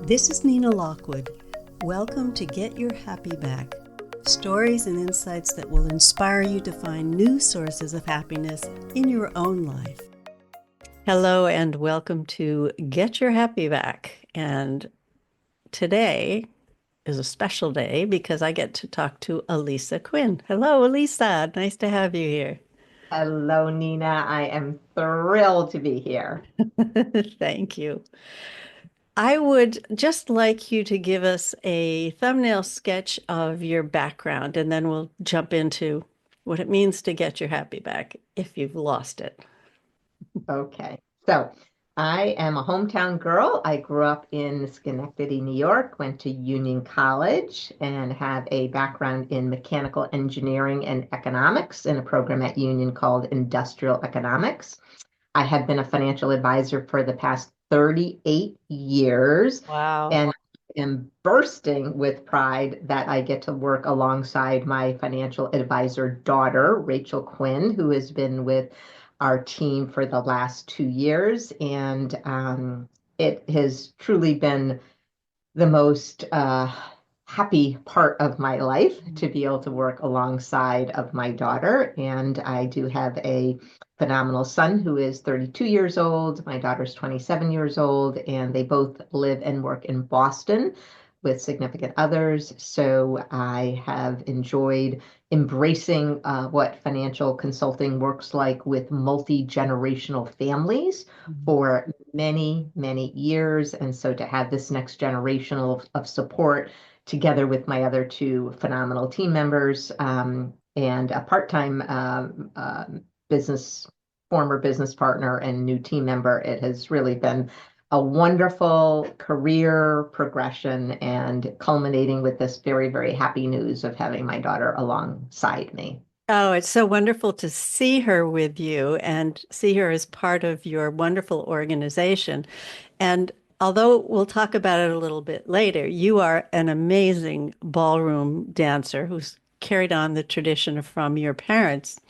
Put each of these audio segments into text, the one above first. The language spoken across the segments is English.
This is Nina Lockwood. Welcome to Get Your Happy Back. Stories and insights that will inspire you to find new sources of happiness in your own life. Hello and welcome to Get Your Happy Back. And today is a special day because I get to talk to Alissa Quinn. Hello, Alissa. Nice to have you here. Hello, Nina. I am thrilled to be here. Thank you. I would just like you to give us a thumbnail sketch of your background, and then we'll jump into what it means to get your happy back if you've lost it. Okay. So I am a hometown girl. I grew up in Schenectady, New York, went to Union College, and have a background in mechanical engineering and economics in a program at Union called Industrial Economics. I have been a financial advisor for the past 38 years Wow. and am bursting with pride that I get to work alongside my financial advisor daughter, Rachel Quinn, who has been with our team for the last 2 years. And it has truly been the most happy part of my life to be able to work alongside of my daughter. And I do have a phenomenal son who is 32 years old. My daughter's 27 years old, and they both live and work in Boston with significant others. So I have enjoyed embracing what financial consulting works like with multi-generational families for many, many years. And so to have this next generation of support together with my other two phenomenal team members and a part-time former business partner and new team member, it has really been a wonderful career progression and culminating with this very, very happy news of having my daughter alongside me. Oh, it's so wonderful to see her with you and see her as part of your wonderful organization. And although we'll talk about it a little bit later, you are an amazing ballroom dancer who's carried on the tradition from your parents.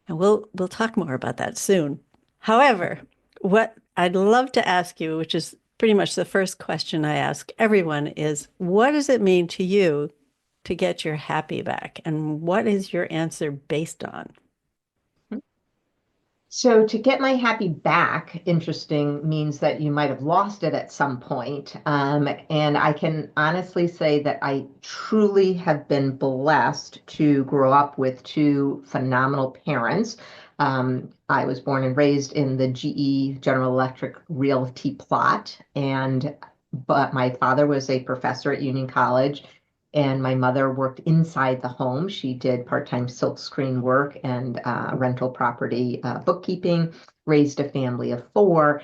And we'll talk more about that soon. However, what I'd love to ask you, which is pretty much the first question I ask everyone, is what does it mean to you to get your happy back? And what is your answer based on? So to get my happy back, interesting, means that you might have lost it at some point. And I can honestly say that I truly have been blessed to grow up with two phenomenal parents. I was born and raised in the GE General Electric Realty plot, but my father was a professor at Union College and my mother worked inside the home. She did part-time silkscreen work and rental property bookkeeping, raised a family of four.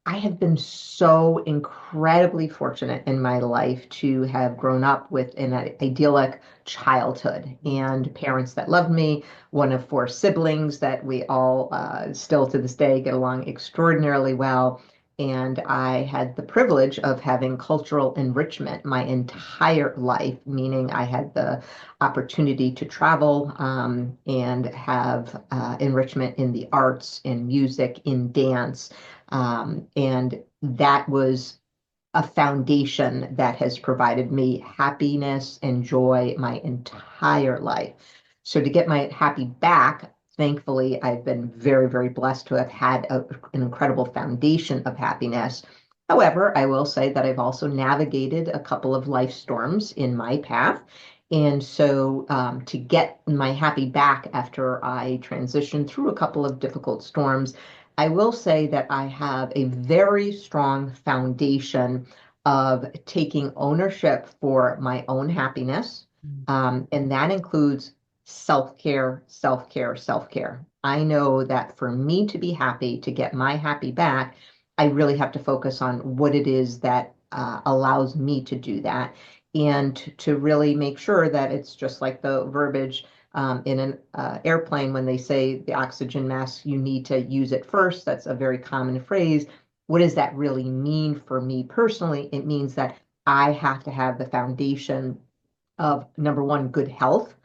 I have been so incredibly fortunate in my life to have grown up with an idyllic childhood and parents that loved me, one of four siblings that we all still to this day get along extraordinarily well. And I had the privilege of having cultural enrichment my entire life, meaning I had the opportunity to travel and have enrichment in the arts, in music, in dance. And that was a foundation that has provided me happiness and joy my entire life. So to get my happy back, thankfully, I've been very, very blessed to have had an incredible foundation of happiness. However, I will say that I've also navigated a couple of life storms in my path. And so to get my happy back after I transitioned through a couple of difficult storms, I will say that I have a very strong foundation of taking ownership for my own happiness. And that includes self-care, self-care, self-care. I know that for me to be happy, to get my happy back, I really have to focus on what it is that allows me to do that and to really make sure that it's just like the verbiage in an airplane when they say the oxygen mask, you need to use it first. That's a very common phrase. What does that really mean for me personally? It means that I have to have the foundation of number one, good health,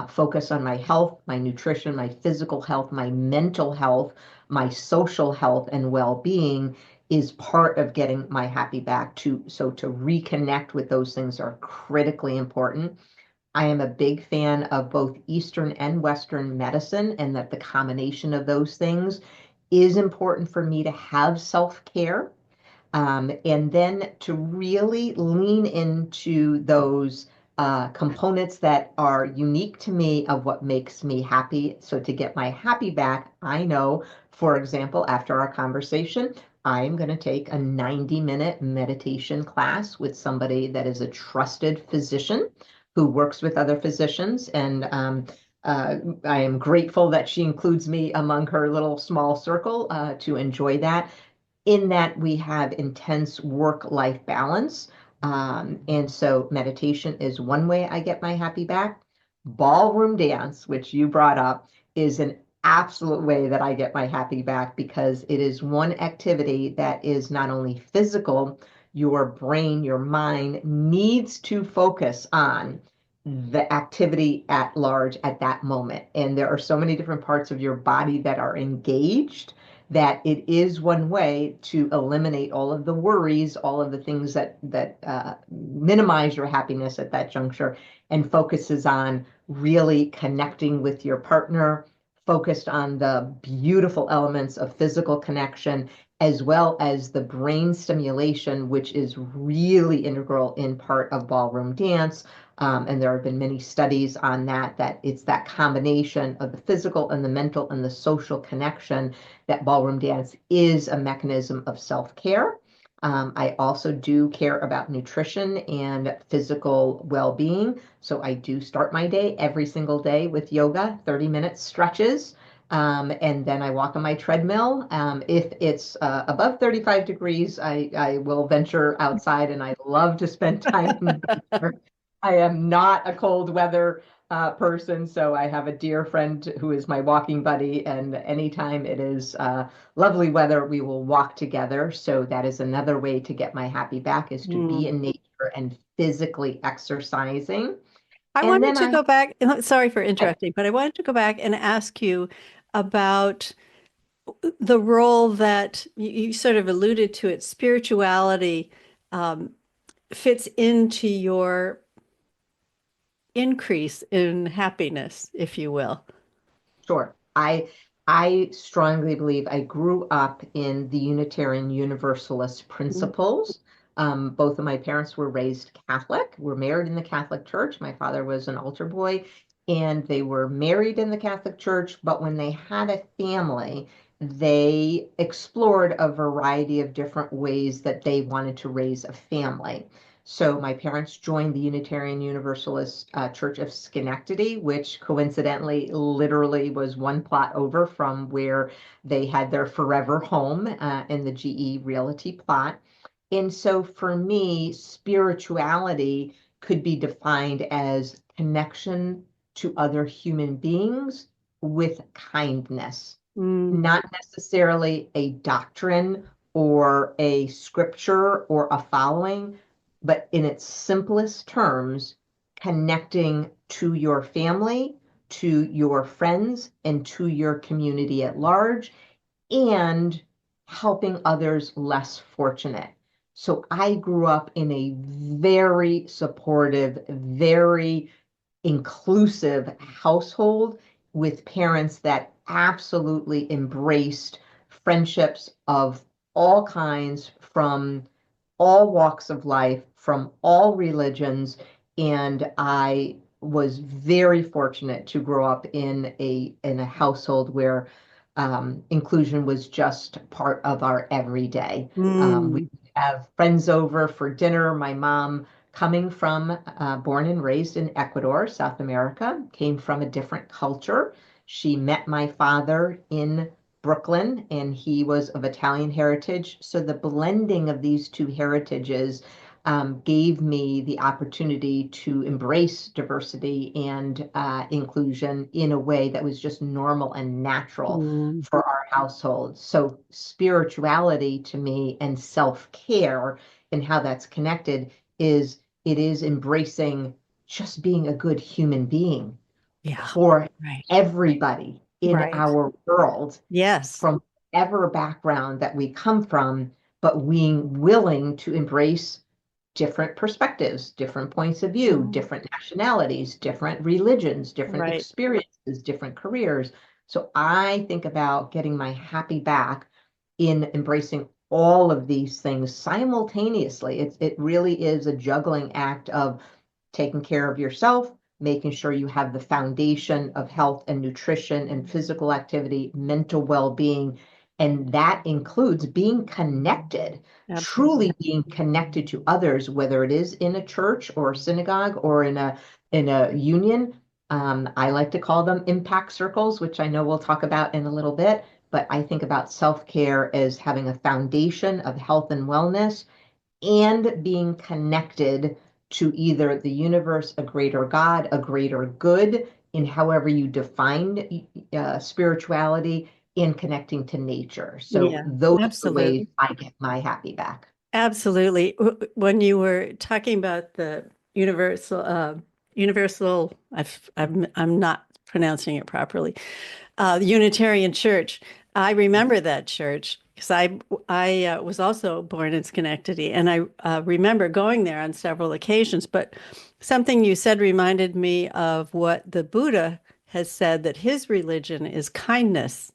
focus on my health, my nutrition, my physical health, my mental health, my social health and well-being. is part of getting my happy back to. So to reconnect with those things are critically important. I am a big fan of both Eastern and Western medicine, and that the combination of those things is important for me to have self-care. And then to really lean into those components that are unique to me of what makes me happy. So to get my happy back, I know, for example, after our conversation, I'm going to take a 90-minute meditation class with somebody that is a trusted physician who works with other physicians. And I am grateful that she includes me among her little small circle to enjoy that, in that we have intense work-life balance. And so meditation is one way I get my happy back. Ballroom dance, which you brought up, is an absolute way that I get my happy back, because it is one activity that is not only physical, your brain, your mind needs to focus on the activity at large at that moment. And there are so many different parts of your body that are engaged, that it is one way to eliminate all of the worries, all of the things that minimize your happiness at that juncture, and focuses on really connecting with your partner, focused on the beautiful elements of physical connection, as well as the brain stimulation, which is really integral in part of ballroom dance. And there have been many studies on that, that it's that combination of the physical and the mental and the social connection, that ballroom dance is a mechanism of self-care. I also do care about nutrition and physical well-being. So I do start my day every single day with yoga, 30-minute stretches. And then I walk on my treadmill. If it's above 35 degrees, I will venture outside, and I love to spend time in nature. I am not a cold weather person, so I have a dear friend who is my walking buddy, and anytime it is lovely weather, we will walk together. So that is another way to get my happy back, is to be Mm. in nature and physically exercising. I And wanted then to I, go back, sorry for interrupting, but I wanted to go back and ask you about the role that you sort of alluded to it, spirituality um, fits into your increase in happiness, if you will. sure. I strongly believe I grew up in the Unitarian Universalist Mm. principles. Both of my parents were raised Catholic, were married in the Catholic Church. My father was an altar boy, and they were married in the Catholic Church. But when they had a family, they explored a variety of different ways that they wanted to raise a family. So my parents joined the Unitarian Universalist Church of Schenectady, which coincidentally literally was one plot over from where they had their forever home in the GE Realty plot. And so for me, spirituality could be defined as connection to other human beings with kindness, Mm. not necessarily a doctrine or a scripture or a following, but in its simplest terms, connecting to your family, to your friends, and to your community at large, and helping others less fortunate. So I grew up in a very supportive, very inclusive household with parents that absolutely embraced friendships of all kinds, from all walks of life, from all religions. And I was very fortunate to grow up in a household where inclusion was just part of our everyday. We Mm. have friends over for dinner. My mom, coming from born and raised in Ecuador, South America, came from a different culture. She met my father in Brooklyn, and he was of Italian heritage. So the blending of these two heritages gave me the opportunity to embrace diversity and inclusion in a way that was just normal and natural Mm. for our household. So spirituality to me, and self-care and how that's connected, is it is embracing just being a good human being Yeah. for Right. everybody in Right. our world, Yes. from whatever background that we come from. but being willing to embrace different perspectives, different points of view, Mhm. different nationalities, different religions, different Right. experiences, different careers. So I think about getting my happy back in embracing all of these things simultaneously. It really is a juggling act of taking care of yourself, making sure you have the foundation of health and nutrition and physical activity, mental well-being, and that includes being connected, Absolutely. truly being connected to others, whether it is in a church or a synagogue or in a union. I like to call them impact circles, which I know we'll talk about in a little bit. But I think about self-care as having a foundation of health and wellness and being connected to either the universe, a greater God, a greater good, in however you define spirituality, and connecting to nature. So Yeah, those are the ways absolutely. I get my happy back. Absolutely. When you were talking about the universal, I'm not pronouncing it properly. The Unitarian Church. I remember that church because I was also born in Schenectady, and I remember going there on several occasions. But something you said reminded me of what the Buddha has said that his religion is kindness,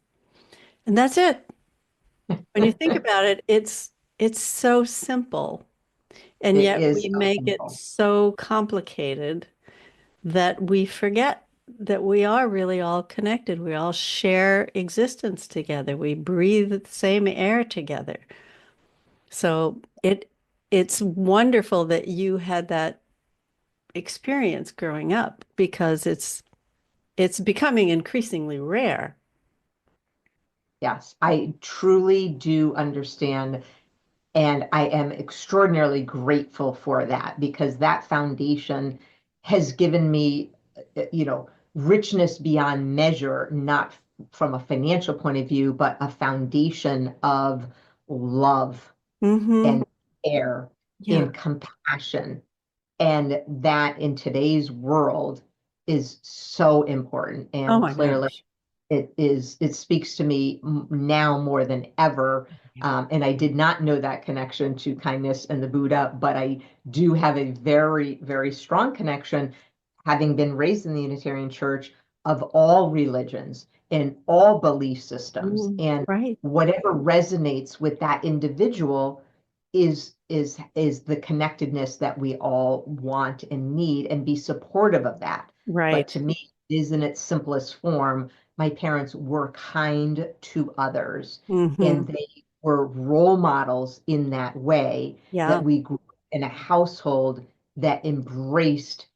and that's it. When you think about it, it's so simple, and It yet is we so make it simple. so complicated that we forget that we are really all connected. We all share existence together. We breathe the same air together. So it's wonderful that you had that experience growing up because it's becoming increasingly rare. Yes, I truly do understand. And I am extraordinarily grateful for that because that foundation has given me, richness beyond measure, not from a financial point of view, but a foundation of love Hmm. and care Yeah. and compassion. And that in today's world is so important. Oh And my clearly, gosh. it speaks to me now more than ever. And I did not know that connection to kindness and the Buddha, but I do have a very, very strong connection, having been raised in the Unitarian Church, of all religions and all belief systems. Mm, And right. whatever resonates with that individual is the connectedness that we all want and need, and be supportive of that. But Right. to me, it is in its simplest form. My parents were kind to others, Hmm. and they were role models in that way, Yeah. that we grew in a household that embraced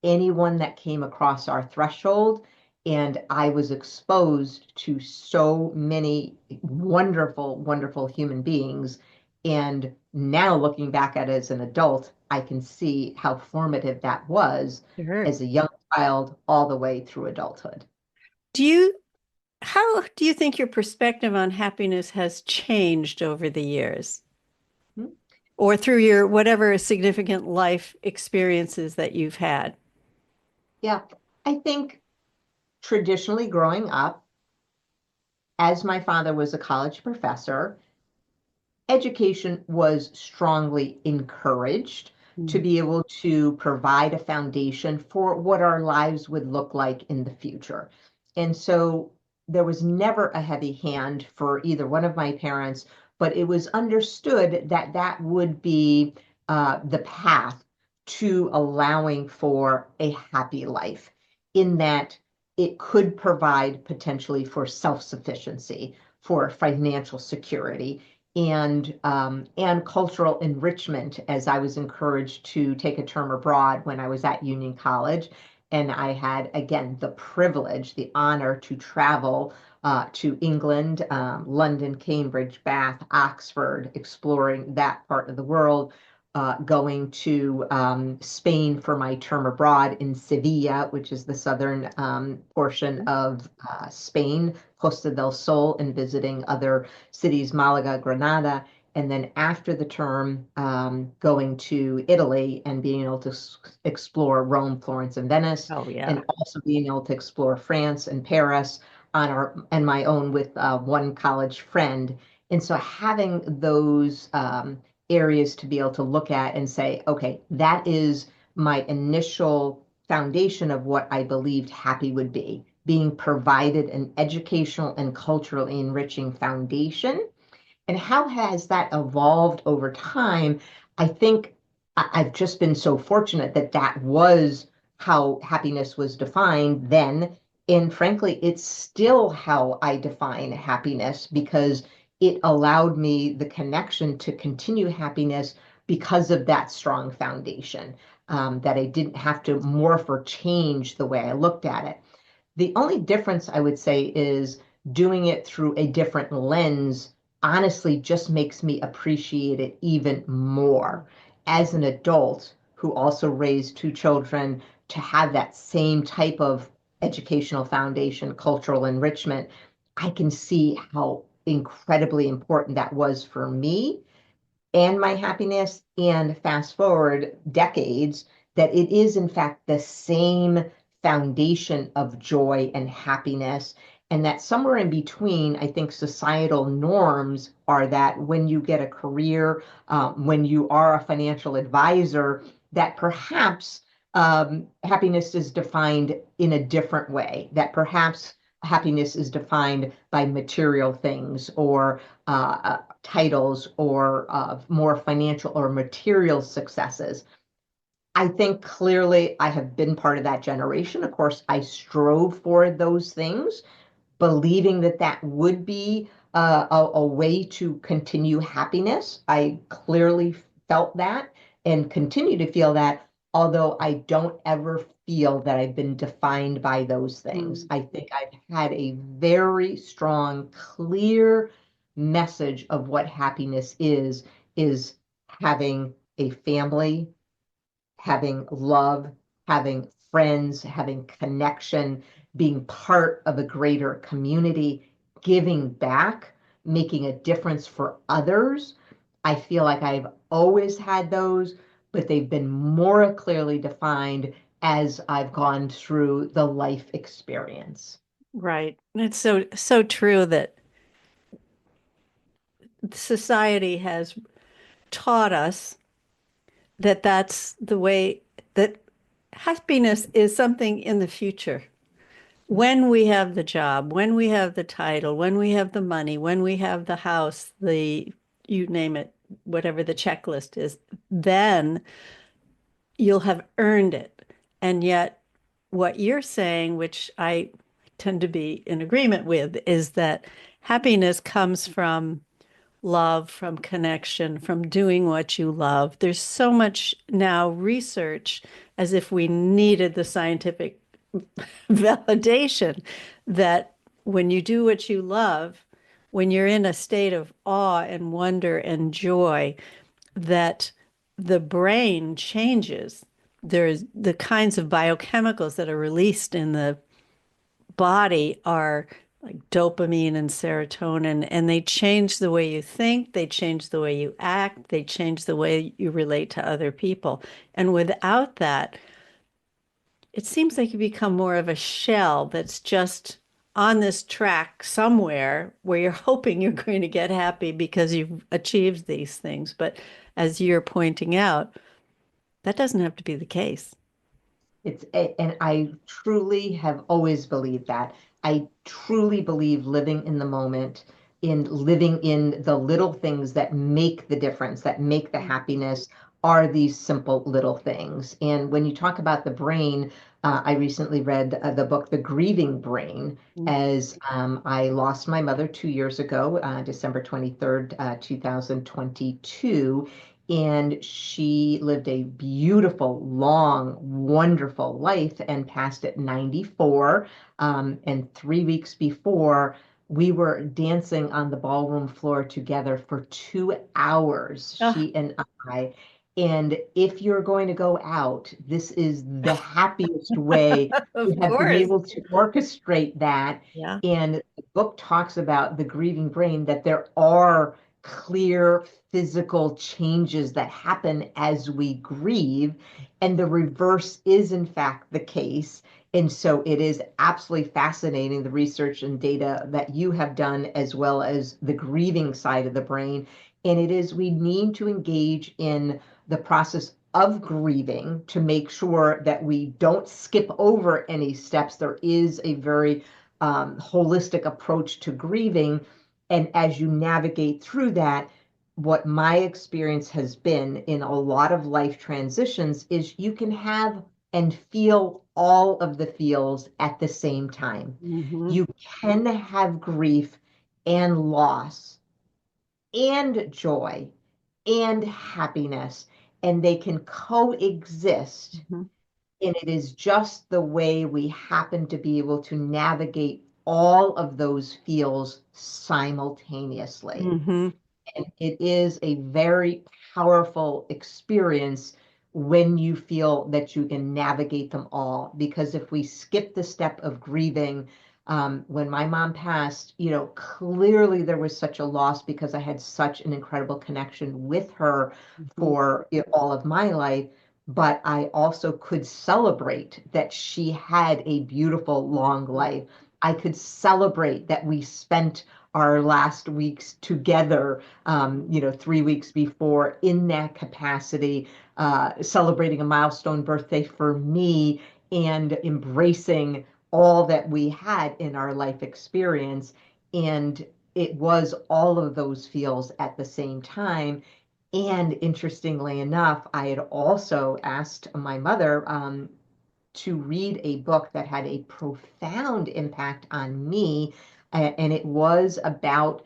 anyone that came across our threshold. And I was exposed to so many wonderful, wonderful human beings. And now looking back at it as an adult, I can see how formative that was Sure. as a young child all the way through adulthood. Do you How do you think your perspective on happiness has changed over the years Hmm. or through your whatever significant life experiences that you've had? Yeah, I think traditionally growing up, as my father was a college professor, education was strongly encouraged to Mm. be able to provide a foundation for what our lives would look like in the future. And so there was never a heavy hand for either one of my parents, but it was understood that that would be the path to allowing for a happy life, in that it could provide potentially for self-sufficiency, for financial security, and cultural enrichment, as I was encouraged to take a term abroad when I was at Union College. And I had, again, the privilege, the honor to travel to England, London, Cambridge, Bath, Oxford, exploring that part of the world, going to Spain for my term abroad in Sevilla, which is the southern portion of Spain, Costa del Sol, and visiting other cities, Malaga, Granada. And then after the term, going to Italy and being able to explore Rome, Florence, and Venice, Oh, yeah. and also being able to explore France and Paris on my own with one college friend. And so having those areas to be able to look at and say, okay, that is my initial foundation of what I believed happy would be, being provided an educational and culturally enriching foundation. And how has that evolved over time? I think I've just been so fortunate that that was how happiness was defined then. And frankly, it's still how I define happiness because it allowed me the connection to continue happiness because of that strong foundation, that I didn't have to morph or change the way I looked at it. The only difference I would say is doing it through a different lens honestly just makes me appreciate it even more. As an adult who also raised two children, to have that same type of educational foundation, cultural enrichment, I can see how incredibly important that was for me and my happiness. And fast forward decades, that it is in fact the same foundation of joy and happiness. And that somewhere in between, I think societal norms are that when you get a career, when you are a financial advisor, that perhaps happiness is defined in a different way, that perhaps happiness is defined by material things or titles or more financial or material successes. I think clearly I have been part of that generation. Of course, I strove for those things, believing that that would be a way to continue happiness. I clearly felt that and continue to feel that, although I don't ever feel that I've been defined by those things. Mm. I think I've had a very strong, clear message of what happiness is having a family, having love, having friends, having connection, being part of a greater community, giving back, making a difference for others. I feel like I've always had those, but they've been more clearly defined as I've gone through the life experience. Right. It's so true that society has taught us that that's the way that happiness is something in the future. When we have the job, when we have the title, when we have the money, when we have the house, the you name it, whatever the checklist is, then you'll have earned it. And yet, what you're saying, which I tend to be in agreement with, is that happiness comes from love, from connection, from doing what you love. There's so much now research as if we needed the scientific validation that when you do what you love, when you're in a state of awe and wonder and joy, that the brain changes. There's the kinds of biochemicals that are released in the body are like dopamine and serotonin, and they change the way you think, they change the way you act, they change the way you relate to other people. And without that, it seems like you become more of a shell that's just on this track somewhere where you're hoping you're going to get happy because you've achieved these things. But as you're pointing out, that doesn't have to be the case. And I truly have always believed that. I truly believe living in the moment, in living in the little things that make the difference, that make the happiness, are these simple little things. And when you talk about the brain, I recently read the book The Grieving Brain, Mm. as I lost my mother 2 years ago, December 23rd, 2022. And she lived a beautiful, long, wonderful life and passed at 94. And 3 weeks before, we were dancing on the ballroom floor together for 2 hours, Oh, she and I. And if you're going to go out, this is the happiest way to of have been course. able to orchestrate that. Yeah. And the book talks about the grieving brain, that there are clear physical changes that happen as we grieve. And the reverse is, in fact, the case. And so it is absolutely fascinating, the research and data that you have done, as well as the grieving side of the brain. And it is, we need to engage in the process of grieving to make sure that we don't skip over any steps. There is a very holistic approach to grieving. And as you navigate through that, what my experience has been in a lot of life transitions is you can have and feel all of the feels at the same time. Mm-hmm. You can have grief and loss and joy and happiness, and they can coexist. Mm-hmm. And it is just the way we happen to be able to navigate all of those feels simultaneously. Mm-hmm. And it is a very powerful experience when you feel that you can navigate them all. Because if we skip the step of grieving, when my mom passed, clearly there was such a loss because I had such an incredible connection with her Mm-hmm. for all of my life. But I also could celebrate that she had a beautiful long life. I could celebrate that we spent our last weeks together, 3 weeks before in that capacity, celebrating a milestone birthday for me and embracing all that we had in our life experience. And it was all of those feels at the same time. And interestingly enough, I had also asked my mother to read a book that had a profound impact on me. And it was about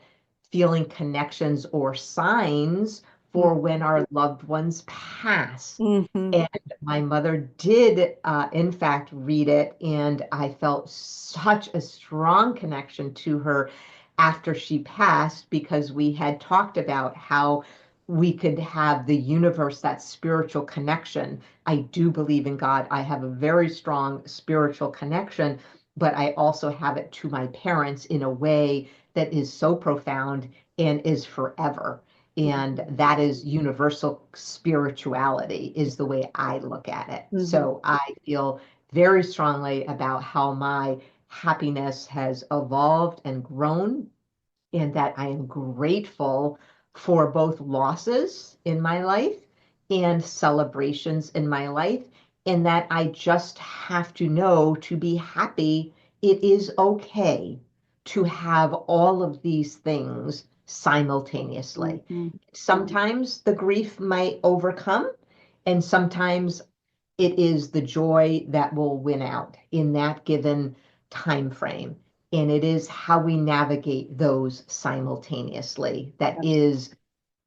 feeling connections or signs for when our loved ones pass. Mm-hmm. And my mother did, in fact, read it. And I felt such a strong connection to her after she passed because we had talked about how we could have the universe, that spiritual connection. I do believe in God. I have a very strong spiritual connection, but I also have it to my parents in a way that is so profound and is forever. And that is universal spirituality, is the way I look at it. Mm-hmm. So I feel very strongly about how my happiness has evolved and grown, and that I am grateful for both losses in my life and celebrations in my life, and that I just have to know to be happy, it is okay to have all of these things simultaneously. Mm-hmm. Sometimes the grief might overcome, and sometimes it is the joy that will win out in that given time frame. And it is how we navigate those simultaneously that is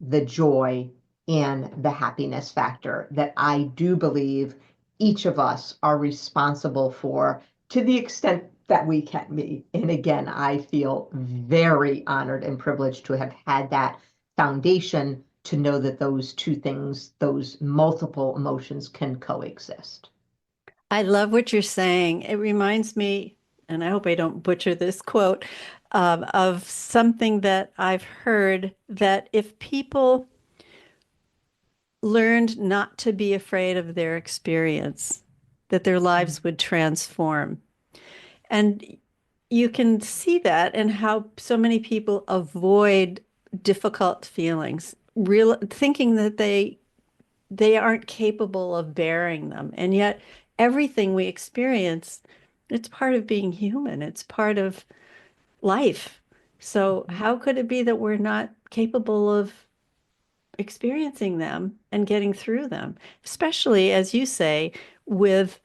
the joy and the happiness factor that I do believe each of us are responsible for to the extent that we can be. And again, I feel very honored and privileged to have had that foundation to know that those two things, those multiple emotions can coexist. I love what you're saying. It reminds me, and I hope I don't butcher this quote, of something that I've heard that if people learned not to be afraid of their experience, that their lives would transform. And you can see that in how so many people avoid difficult feelings, real thinking that they aren't capable of bearing them. And yet everything we experience, it's part of being human. It's part of life. So how could it be that we're not capable of experiencing them and getting through them, especially as you say, with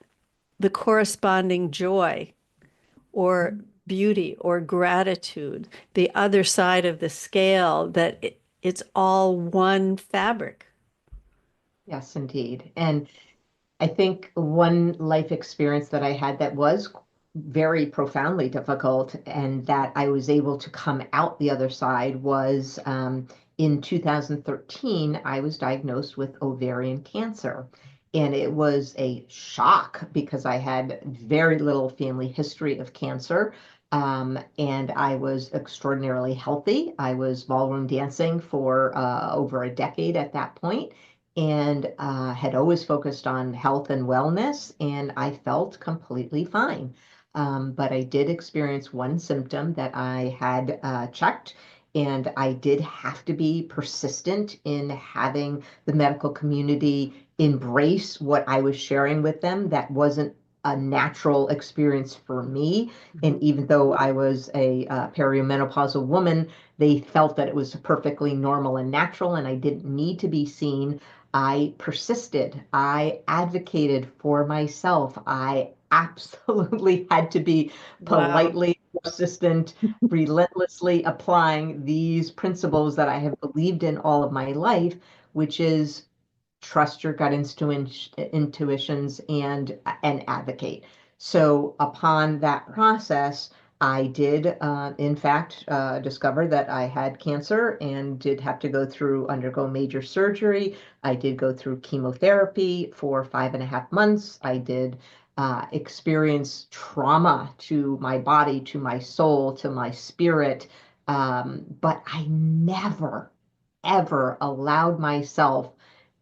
the corresponding joy or beauty or gratitude, the other side of the scale, that it's all one fabric. Yes, indeed. And I think one life experience that I had that was very profoundly difficult and that I was able to come out the other side was in 2013, I was diagnosed with ovarian cancer. And it was a shock because I had very little family history of cancer. And I was extraordinarily healthy. I was ballroom dancing for over a decade at that point, and had always focused on health and wellness, and I felt completely fine. But I did experience one symptom that I had checked, and I did have to be persistent in having the medical community embrace what I was sharing with them. That wasn't a natural experience for me. Mhm. And even though I was a perimenopausal woman, they felt that it was perfectly normal and natural, and I didn't need to be seen. I persisted. I advocated for myself. I absolutely had to be Wow. politely persistent, relentlessly applying these principles that I have believed in all of my life, which is trust your gut intuitions and advocate. So upon that process, I did, in fact, discover that I had cancer and did have to undergo major surgery. I did go through chemotherapy for 5.5 months. I did experience trauma to my body, to my soul, to my spirit. But I never, ever allowed myself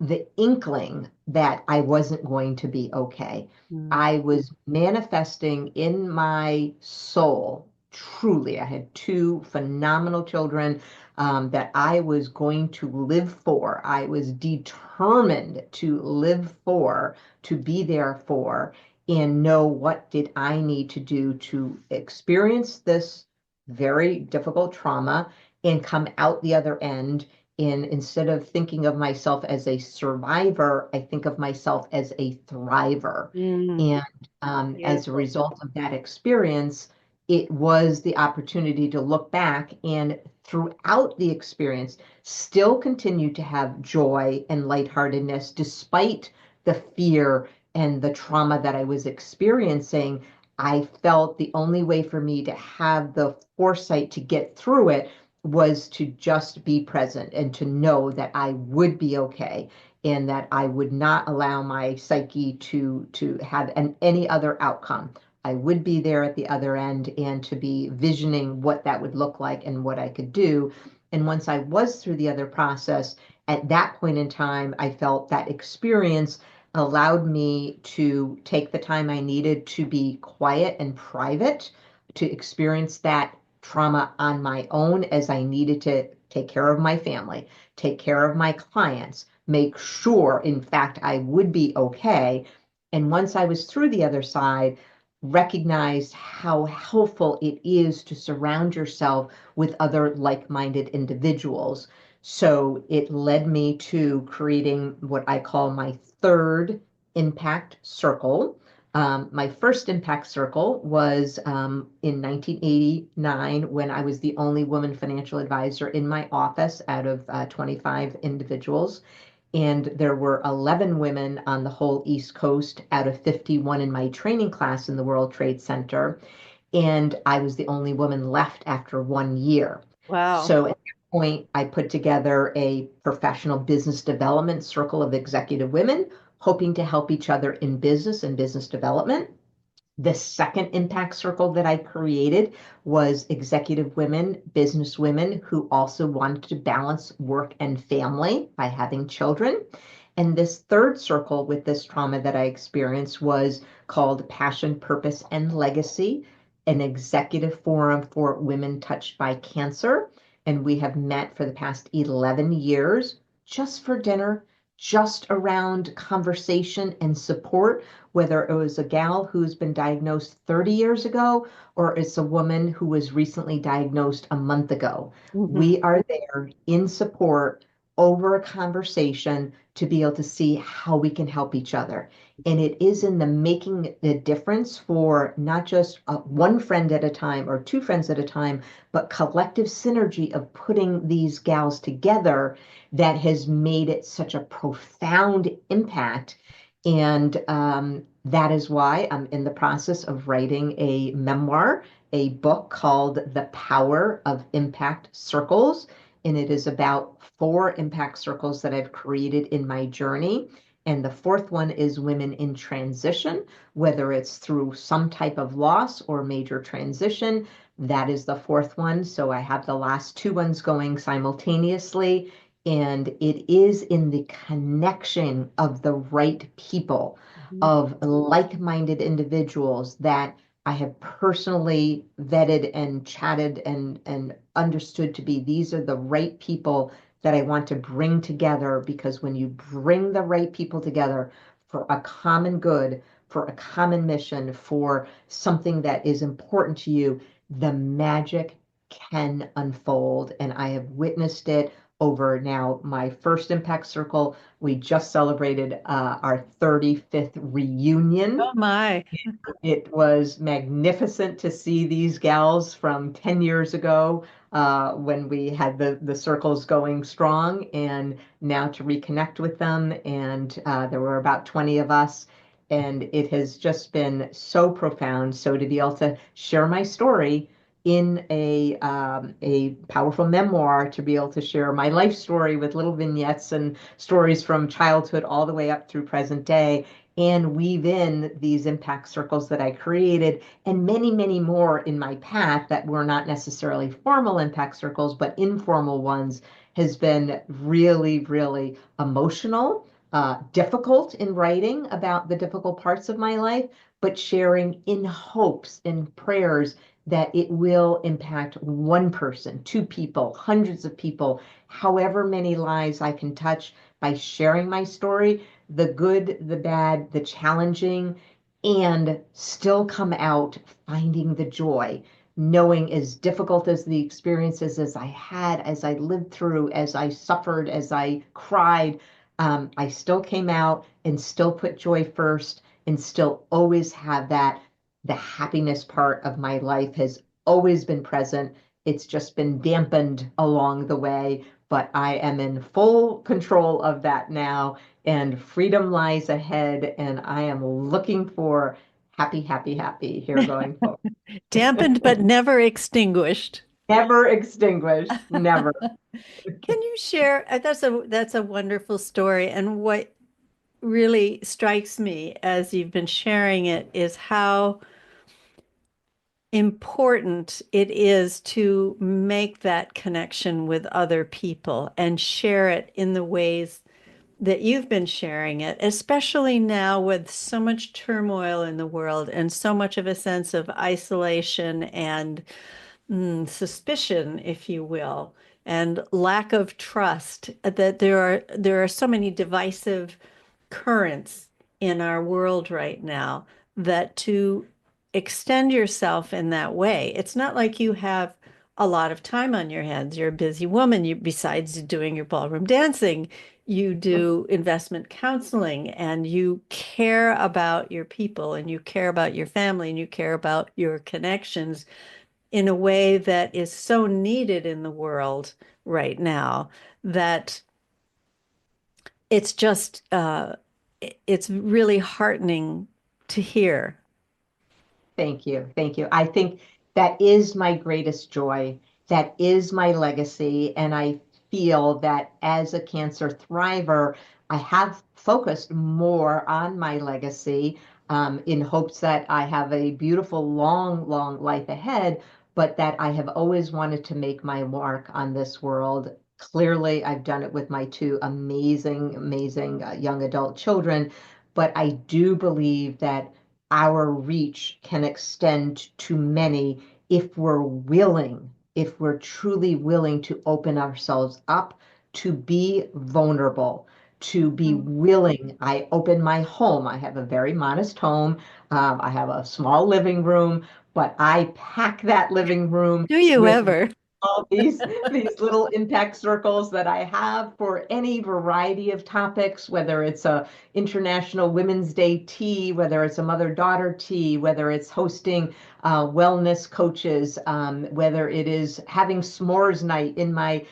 the inkling that I wasn't going to be okay. Mm. I was manifesting in my soul, truly. I had two phenomenal children that I was going to live for. I was determined to live for, to be there for, and know what did I need to do to experience this very difficult trauma and come out the other end. And instead of thinking of myself as a survivor, I think of myself as a thriver. Mm. And as a Beautiful. result of that experience, it was the opportunity to look back and throughout the experience, still continue to have joy and lightheartedness despite the fear and the trauma that I was experiencing. I felt the only way for me to have the foresight to get through it was to just be present and to know that I would be okay and that I would not allow my psyche to have any other outcome. I would be there at the other end and to be visioning what that would look like and what I could do. And once I was through the other process, at that point in time, I felt that experience allowed me to take the time I needed to be quiet and private, to experience that trauma on my own as I needed to take care of my family, take care of my clients, make sure, in fact, I would be okay. And once I was through the other side, recognized how helpful it is to surround yourself with other like-minded individuals. So it led me to creating what I call my third impact circle. My first impact circle was in 1989 when I was the only woman financial advisor in my office out of 25 individuals. And there were 11 women on the whole East Coast out of 51 in my training class in the World Trade Center. And I was the only woman left after 1 year. Wow. So at that point, I put together a professional business development circle of executive women, hoping to help each other in business and business development. The second impact circle that I created was executive women, business women who also wanted to balance work and family by having children. And this third circle with this trauma that I experienced was called Passion, Purpose, and Legacy, an executive forum for women touched by cancer. And we have met for the past 11 years just for dinner, just around conversation and support, whether it was a gal who's been diagnosed 30 years ago or it's a woman who was recently diagnosed a month ago. Mhm. We are there in support over a conversation to be able to see how we can help each other. And it is in the making the difference for not just one friend at a time or two friends at a time, but collective synergy of putting these gals together that has made it such a profound impact. And that is why I'm in the process of writing a memoir, a book called The Power of Impact Circles. And it is about 4 impact circles that I've created in my journey. And the fourth one is women in transition, whether it's through some type of loss or major transition. That is the fourth one. So I have the last two ones going simultaneously. And it is in the connection of the right people, Mhm. of like-minded individuals that I have personally vetted and chatted and understood to be these are the right people that I want to bring together, because when you bring the right people together for a common good, for a common mission, for something that is important to you, the magic can unfold. And I have witnessed it over now my first Impact Circle. We just celebrated our 35th reunion. Oh my. It was magnificent to see these gals from 10 years ago when we had the circles going strong, and now to reconnect with them. And there were about 20 of us, and it has just been so profound. So to be able to share my story in a powerful memoir, to be able to share my life story with little vignettes and stories from childhood all the way up through present day, and weave in these impact circles that I created and many, many more in my path that were not necessarily formal impact circles, but informal ones, has been really, really emotional, difficult in writing about the difficult parts of my life, but sharing in hopes and prayers that it will impact one person, two people, hundreds of people, however many lives I can touch by sharing my story, the good, the bad, the challenging, and still come out finding the joy, knowing as difficult as the experiences as I had, as I lived through, as I suffered, as I cried, I still came out and still put joy first and still always have that. The happiness part of my life has always been present. It's just been dampened along the way, but I am in full control of that now, and freedom lies ahead, and I am looking for happy, happy, happy here going forward. Dampened but never extinguished. Never extinguished, never. Can you share? That's a wonderful story. And what really strikes me as you've been sharing it is how important it is to make that connection with other people and share it in the ways that you've been sharing it, especially now with so much turmoil in the world and so much of a sense of isolation and suspicion, if you will, and lack of trust, that there are so many divisive currents in our world right now, that to extend yourself in that way, it's not like you have a lot of time on your hands. You're a busy woman. You, besides doing your ballroom dancing, you do investment counseling, and you care about your people, and you care about your family, and you care about your connections in a way that is so needed in the world right now, that it's just it's really heartening to hear. Thank you. Thank you. I think that is my greatest joy. That is my legacy. And I feel that as a cancer thriver, I have focused more on my legacy, in hopes that I have a beautiful, long, long life ahead, but that I have always wanted to make my mark on this world. Clearly, I've done it with my two amazing, amazing young adult children, but I do believe that our reach can extend to many if we're willing, if we're truly willing to open ourselves up, to be vulnerable, to be willing. I open my home. I have a very modest home. I have a small living room, but I pack that living room Do you with ever? all these little impact circles that I have for any variety of topics, whether it's a International Women's Day tea, whether it's a mother-daughter tea, whether it's hosting wellness coaches, whether it is having s'mores night in my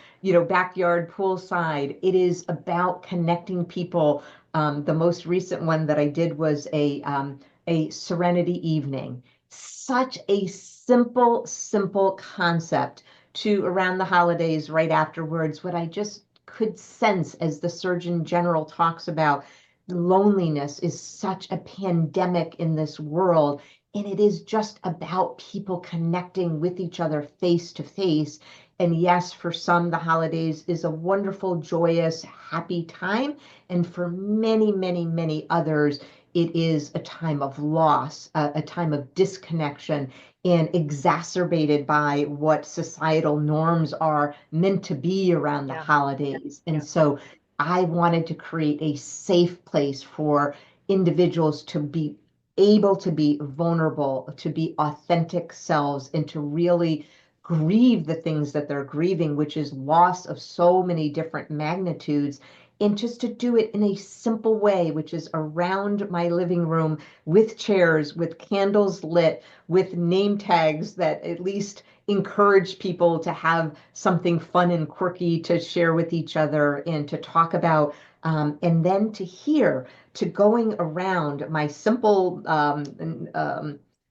backyard poolside. It is about connecting people. The most recent one that I did was a serenity evening. Such a simple, simple concept to around the holidays, right afterwards, what I just could sense as the Surgeon General talks about. loneliness is such a pandemic in this world. And it is just about people connecting with each other face to face. And yes, for some, the holidays is a wonderful, joyous, happy time. And for many, many, many others, it is a time of loss, a time of disconnection, and exacerbated by what societal norms are meant to be around the Yeah. holidays. And Yeah. so I wanted to create a safe place for individuals to be able to be vulnerable, to be authentic selves, and to really grieve the things that they're grieving, which is loss of so many different magnitudes. And just to do it in a simple way, which is around my living room with chairs, with candles lit, with name tags that at least encourage people to have something fun and quirky to share with each other and to talk about. And then to going around my simple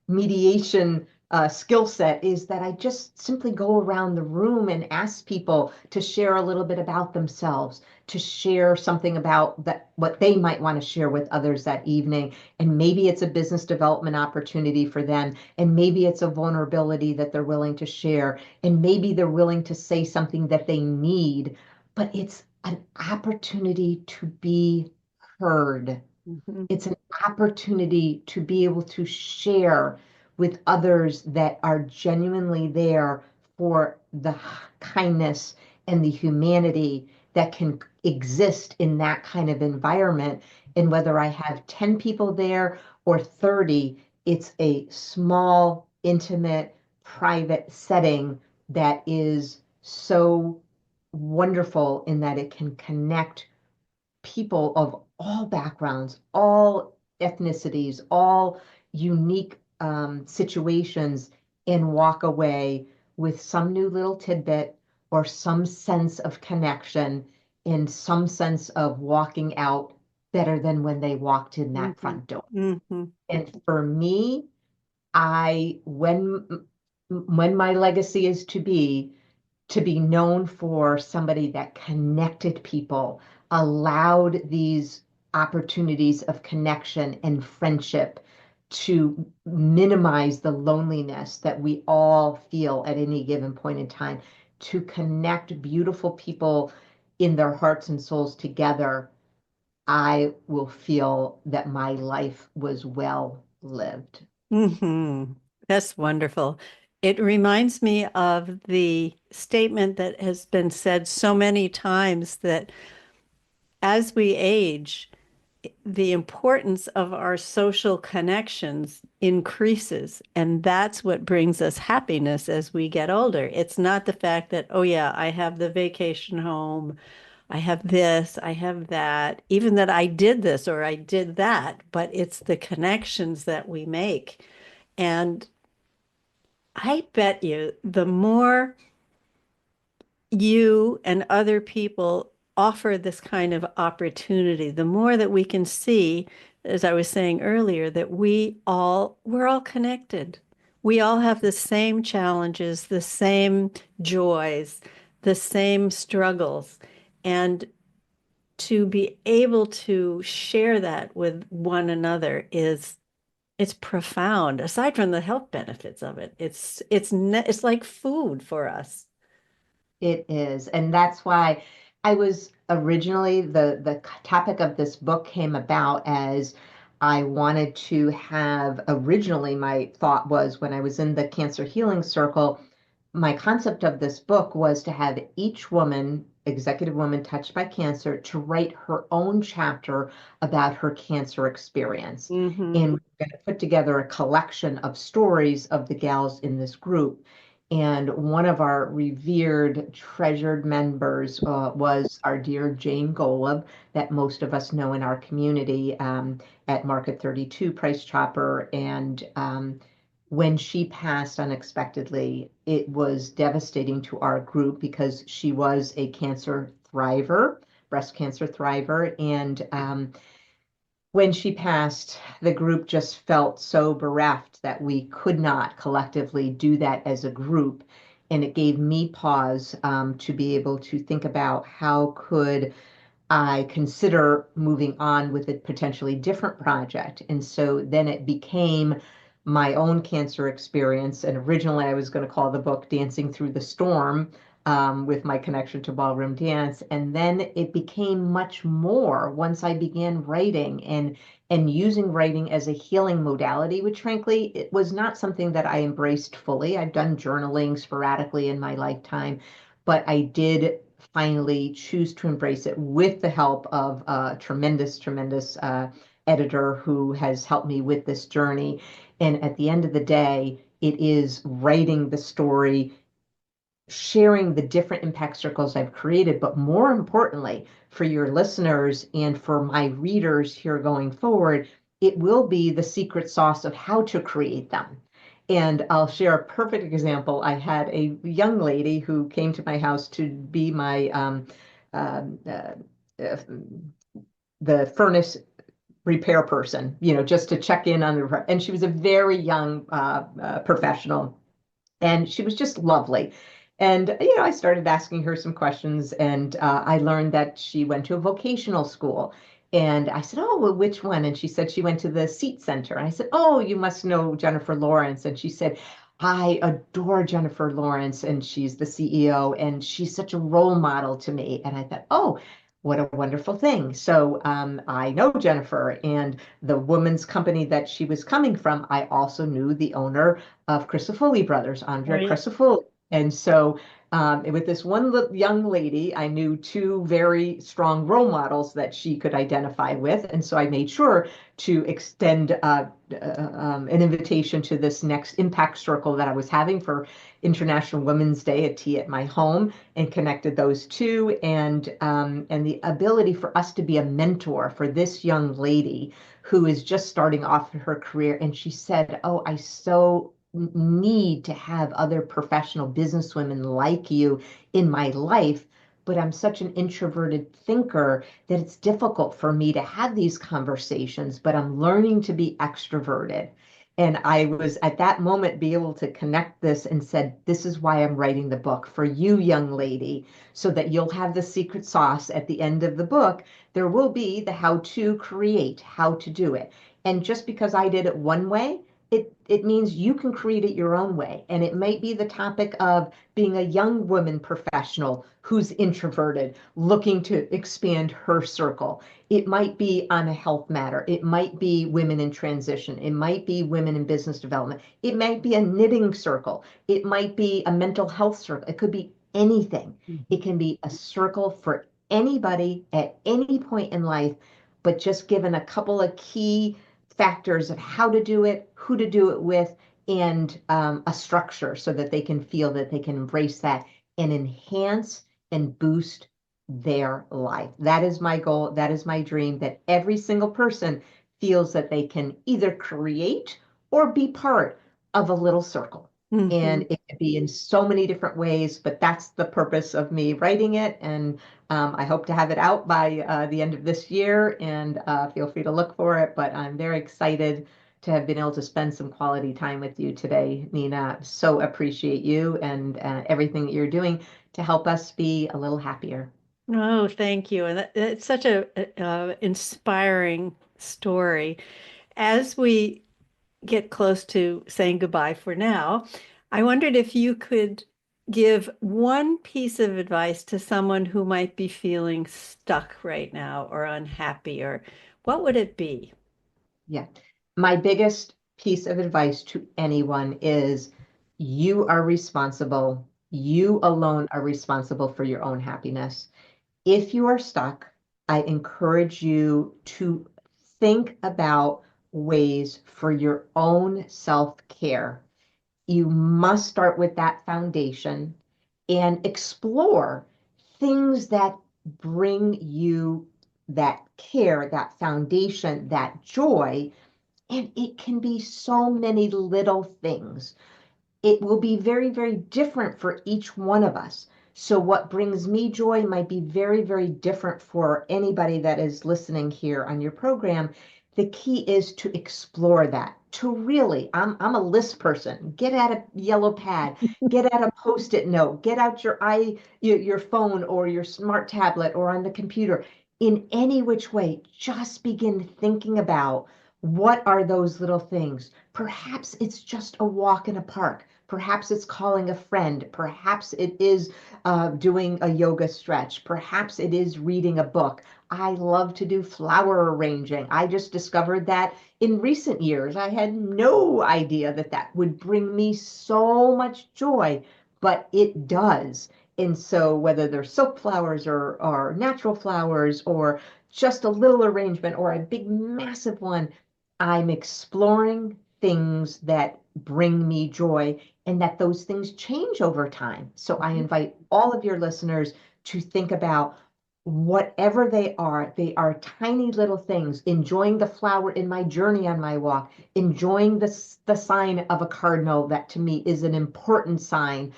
mediation skill set is that I just simply go around the room and ask people to share a little bit about themselves, to share something about that, what they might want to share with others that evening. And maybe it's a business development opportunity for them. And maybe it's a vulnerability that they're willing to share. And maybe they're willing to say something that they need, but it's an opportunity to be heard. Mhm. It's an opportunity to be able to share with others that are genuinely there for the kindness and the humanity that can exist in that kind of environment. And whether I have 10 people there or 30, it's a small, intimate, private setting that is so wonderful in that it can connect people of all backgrounds, all ethnicities, all unique situations, and walk away with some new little tidbit or some sense of connection and some sense of walking out better than when they walked in that Mhm. front door. Mhm. And for me, I when my legacy is to be known for somebody that connected people, allowed these opportunities of connection and friendship to minimize the loneliness that we all feel at any given point in time, to connect beautiful people in their hearts and souls together. I will feel that my life was well lived. Mhm. That's wonderful. It reminds me of the statement that has been said so many times that as we age, the importance of our social connections increases. And that's what brings us happiness as we get older. It's not the fact that, oh, yeah, I have the vacation home, I have this, I have that, even that I did this or I did that, but it's the connections that we make. And I bet you the more you and other people offer this kind of opportunity, the more that we can see, as I was saying earlier, that we're all connected. We all have the same challenges, the same joys, the same struggles. And to be able to share that with one another is it's profound. Aside from the health benefits of it, it's like food for us. It is. And that's why I was originally the topic of this book came about as I wanted to have originally my thought was when I was in the cancer healing circle, my concept of this book was to have each woman, executive woman touched by cancer, to write her own chapter about her cancer experience. Hmm. And we're going to put together a collection of stories of the gals in this group. And one of our revered, treasured members was our dear Jane Golub, that most of us know in our community at Market 32, Price Chopper. And when she passed unexpectedly, it was devastating to our group because she was a cancer thriver, breast cancer thriver. And when she passed, the group just felt so bereft that we could not collectively do that as a group. And it gave me pause to be able to think about how could I consider moving on with a potentially different project. And so then it became my own cancer experience. And originally I was going to call the book Dancing Through the Storm, with my connection to ballroom dance. And then it became much more once I began writing and using writing as a healing modality, which frankly, it was not something that I embraced fully. I've done journaling sporadically in my lifetime, but I did finally choose to embrace it with the help of a tremendous editor who has helped me with this journey. And at the end of the day, it is writing the story, sharing the different impact circles I've created, but more importantly, for your listeners and for my readers here going forward, it will be the secret sauce of how to create them. And I'll share a perfect example. I had a young lady who came to my house to be my uh, uh, uh, the furnace repair person, just to check in on the. And she was a very young professional, and she was just lovely. And, I started asking her some questions, and I learned that she went to a vocational school. And I said, "Oh, well, which one?" And she said she went to the Seat Center. And I said, "Oh, you must know Jennifer Lawrence." And she said, "I adore Jennifer Lawrence, and she's the CEO, and she's such a role model to me." And I thought, "Oh, what a wonderful thing." So I know Jennifer, and the woman's company that she was coming from, I also knew the owner of Crisafulli Brothers, Oh, Andrea yeah. Crisafulli. And so with this one young lady, I knew two very strong role models that she could identify with. And so I made sure to extend an invitation to this next impact circle that I was having for International Women's Day, a tea at my home, and connected those two. And the ability for us to be a mentor for this young lady who is just starting off her career. And she said, "Oh, I so need to have other professional businesswomen like you in my life, but I'm such an introverted thinker that it's difficult for me to have these conversations, but I'm learning to be extroverted." And I was at that moment be able to connect this and said, "This is why I'm writing the book for you, young lady, so that you'll have the secret sauce at the end of the book. There will be the how to create, how to do it. And just because I did it one way, it means you can create it your own way. And it might be the topic of being a young woman professional who's introverted, looking to expand her circle. It might be on a health matter. It might be women in transition. It might be women in business development. It might be a knitting circle. It might be a mental health circle. It could be anything. It can be a circle for anybody at any point in life, but just given a couple of key factors of how to do it, who to do it with, and a structure so that they can feel that they can embrace that and enhance and boost their life. That is my goal. That is my dream, that every single person feels that they can either create or be part of a little circle. Mhm. And it could be in so many different ways, but that's the purpose of me writing it. And I hope to have it out by the end of this year, and feel free to look for it. But I'm very excited to have been able to spend some quality time with you today, Nina. So appreciate you and everything that you're doing to help us be a little happier. Oh, thank you. And it's such a, inspiring story. As we get close to saying goodbye for now, I wondered if you could give one piece of advice to someone who might be feeling stuck right now or unhappy, or what would it be? Yeah. My biggest piece of advice to anyone is you are responsible. You alone are responsible for your own happiness. If you are stuck, I encourage you to think about ways for your own self-care. You must start with that foundation and explore things that bring you that care, that foundation, that joy. And it can be so many little things. It will be very different for each one of us. So what brings me joy might be very different for anybody that is listening here on your program. The key is to explore that, to really, I'm a list person. Get out a yellow pad, get out a post-it note, get out your phone or your smart tablet or on the computer. in any which way, just begin thinking about what are those little things. Perhaps it's just a walk in a park. Perhaps it's calling a friend. Perhaps it is doing a yoga stretch. Perhaps it is reading a book. I love to do flower arranging. I just discovered that in recent years. I had no idea that that would bring me so much joy, but it does. And so whether they're silk flowers or natural flowers or just a little arrangement or a big massive one, I'm exploring things that bring me joy and that those things change over time. So I invite all of your listeners to think about whatever they are tiny little things, enjoying the flower in my journey on my walk, enjoying the sign of a cardinal that to me is an important sign,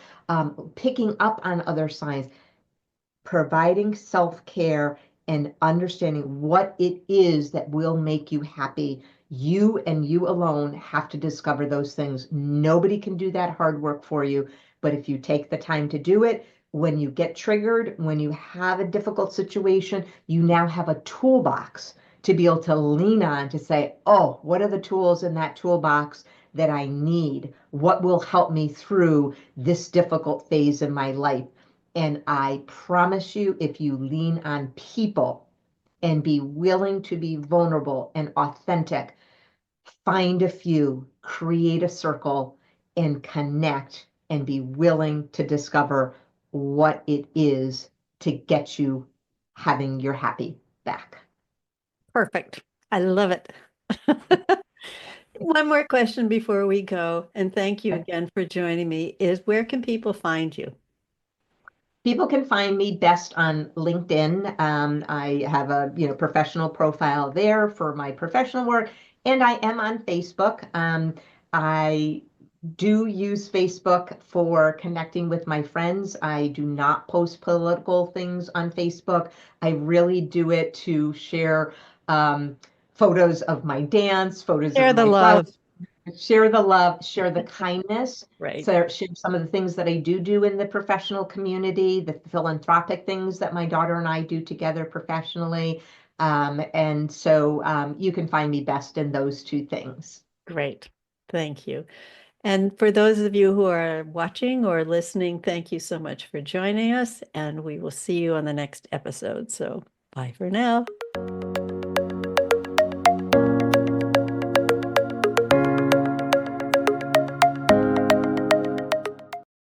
picking up on other signs, providing self-care and understanding what it is that will make you happy. You and you alone have to discover those things. Nobody can do that hard work for you. But if you take the time to do it, when you get triggered, when you have a difficult situation, you now have a toolbox to be able to lean on to say, oh, what are the tools in that toolbox that I need? What will help me through this difficult phase in my life? And I promise you, if you lean on people and be willing to be vulnerable and authentic, find a few, create a circle, and connect and be willing to discover what it is to get you having your happy back. Perfect. I love it. One more question before we go, and thank you again for joining me, is where can people find you? People can find me best on LinkedIn. I have a professional profile there for my professional work, and I am on Facebook. I do use Facebook for connecting with my friends. I do not post political things on Facebook. I really do it to share photos of my dance, photos of Share the my flower, love. share the love, share the kindness. Right. So share some of the things that I do in the professional community, the philanthropic things that my daughter and I do together professionally. And so you can find me best in those two things. Great. Thank you. And for those of you who are watching or listening, thank you so much for joining us, and we will see you on the next episode. So bye for now.